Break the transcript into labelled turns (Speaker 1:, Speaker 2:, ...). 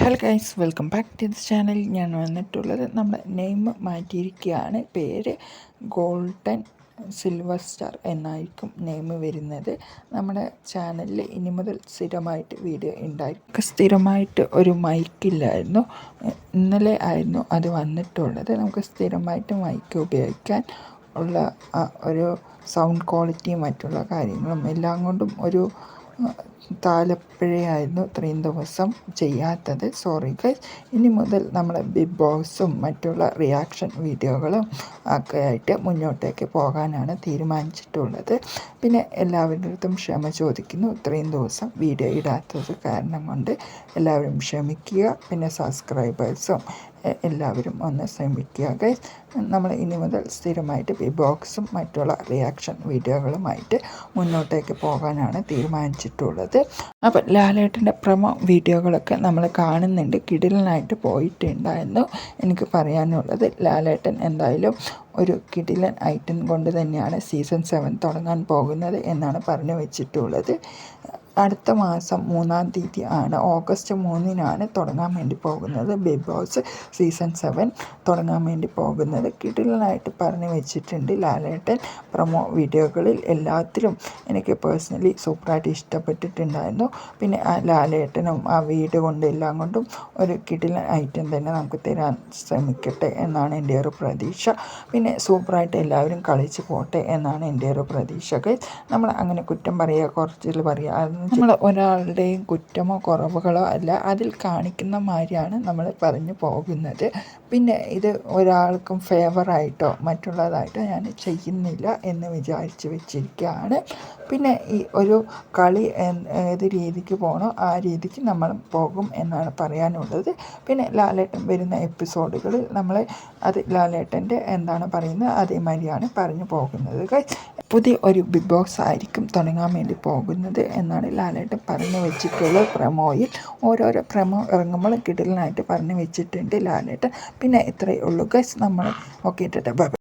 Speaker 1: Hello guys, welcome back to this channel. ഞാൻ വന്നിട്ടുള്ളത് നമ്മുടെ നെയിം മാറ്റിയിരിക്കുകയാണ്. പേര് ഗോൾഡൻ സിൽവർ സ്റ്റാർ എന്നായിരിക്കും നെയിം വരുന്നത്. നമ്മുടെ ചാനലിൽ ഇനി മുതൽ സ്ഥിരമായിട്ട് വീഡിയോ ഉണ്ടായിരിക്കും. സ്ഥിരമായിട്ട് ഒരു മൈക്കില്ലായിരുന്നു, ഇന്നലെ ആയിരുന്നു അത് വന്നിട്ടുള്ളത്. നമുക്ക് സ്ഥിരമായിട്ട് മൈക്ക് ഉപയോഗിക്കാൻ ഉള്ള ഒരു സൗണ്ട് ക്വാളിറ്റിയും മറ്റുള്ള കാര്യങ്ങളും എല്ലാം കൊണ്ടും ഒരു താലപ്പിഴയായിരുന്നു ഇത്രയും ദിവസം ചെയ്യാത്തത്. Sorry guys. ഇനി മുതൽ നമ്മൾ ബിഗ് ബോസും മറ്റുള്ള റിയാക്ഷൻ വീഡിയോകളും ഒക്കെ ആയിട്ട് മുന്നോട്ടേക്ക് പോകാനാണ് തീരുമാനിച്ചിട്ടുള്ളത്. പിന്നെ എല്ലാവരുടെ അടുത്തും ക്ഷമ ചോദിക്കുന്നു. ഇത്രയും ദിവസം വീഡിയോ ഇടാത്തത് കാരണം കൊണ്ട് എല്ലാവരും ക്ഷമിക്കുക. പിന്നെ സബ്സ്ക്രൈബേഴ്സും എല്ലാവരും ഒന്ന് ശ്രമിക്കുക ഗൈസ്. നമ്മൾ ഇനി മുതൽ സ്ഥിരമായിട്ട് ബിഗ് ബോക്സും മറ്റുള്ള റിയാക്ഷൻ വീഡിയോകളുമായിട്ട് മുന്നോട്ടേക്ക് പോകാനാണ് തീരുമാനിച്ചിട്ടുള്ളത്. അപ്പോൾ ലാലേട്ടൻ്റെ പ്രൊമോ വീഡിയോകളൊക്കെ നമ്മൾ കാണുന്നുണ്ട്. കിടിലനായിട്ട് പോയിട്ടുണ്ടായിരുന്നു. എനിക്ക് പറയാനുള്ളത്, ലാലേട്ടൻ എന്തായാലും ഒരു കിടിലൻ ഐറ്റം കൊണ്ട് തന്നെയാണ് സീസൺ 7 തുടങ്ങാൻ പോകുന്നത് എന്നാണ് പറഞ്ഞു വെച്ചിട്ടുള്ളത്. അടുത്ത മാസം 3-ാം തീയതി ആണ്, ഓഗസ്റ്റ് 3-നാണ് തുടങ്ങാൻ വേണ്ടി പോകുന്നത്. ബിഗ് ബോസ് സീസൺ 7 തുടങ്ങാൻ വേണ്ടി പോകുന്നത്. കിടിലനായിട്ട് പറഞ്ഞു വെച്ചിട്ടുണ്ട് ലാലേട്ടൻ പ്രൊമോ വീഡിയോകളിൽ. എല്ലാത്തിലും എനിക്ക് പേഴ്സണലി സൂപ്പറായിട്ട് ഇഷ്ടപ്പെട്ടിട്ടുണ്ടായിരുന്നു. പിന്നെ ആ ലാലേട്ടനും ആ വീട് കൊണ്ട് എല്ലാം കൊണ്ടും ഒരു കിടിലൻ ഐറ്റം തന്നെ നമുക്ക് തരാൻ ശ്രമിക്കട്ടെ എന്നാണ് എൻ്റെ ഒരു പ്രതീക്ഷ. പിന്നെ സൂപ്പറായിട്ട് എല്ലാവരും കളിച്ച് പോട്ടെ എന്നാണ് എൻ്റെ ഒരു പ്രതീക്ഷ. നമ്മൾ അങ്ങനെ കുറ്റം പറയുക, കുറച്ചിൽ പറയുക, നമ്മൾ ഒരാളുടെയും കുറ്റമോ കുറവുകളോ അല്ല, അതിൽ കാണിക്കുന്ന മാതിരിയാണ് നമ്മൾ പറഞ്ഞു പോകുന്നത്. പിന്നെ ഇത് ഒരാൾക്കും ഫേവറായിട്ടോ മറ്റുള്ളതായിട്ടോ ഞാൻ ചെയ്യുന്നില്ല എന്ന് വിചാരിച്ച് വെച്ചിരിക്കുകയാണ്. പിന്നെ ഈ ഒരു കളി ഏത് രീതിക്ക് പോകണോ ആ രീതിക്ക് നമ്മൾ പോകും എന്നാണ് പറയാനുള്ളത്. പിന്നെ ലാലേട്ടൻ വരുന്ന എപ്പിസോഡുകളിൽ നമ്മൾ അത് ലാലേട്ടൻ്റെ എന്താണ് പറയുന്നത് അതേമാതിരിയാണ് പറഞ്ഞു പോകുന്നത്. പുതിയ ഒരു ബിഗ് ബോസ് ആയിരിക്കും തുടങ്ങാൻ വേണ്ടി പോകുന്നത് എന്നാണ് ലാലേട്ടൻ പറഞ്ഞു വെച്ചിട്ടുള്ളത്. പ്രൊമോയിൽ ഓരോരോ പ്രൊമോ ഇറങ്ങുമ്പോൾ കിടിലനായിട്ട് പറഞ്ഞു വെച്ചിട്ടുണ്ട് ലാലേട്ടൻ. പിന്നെ ഇത്രയേ ഉള്ളൂ ഗൈസ്. നമ്മൾ ഓക്കെ.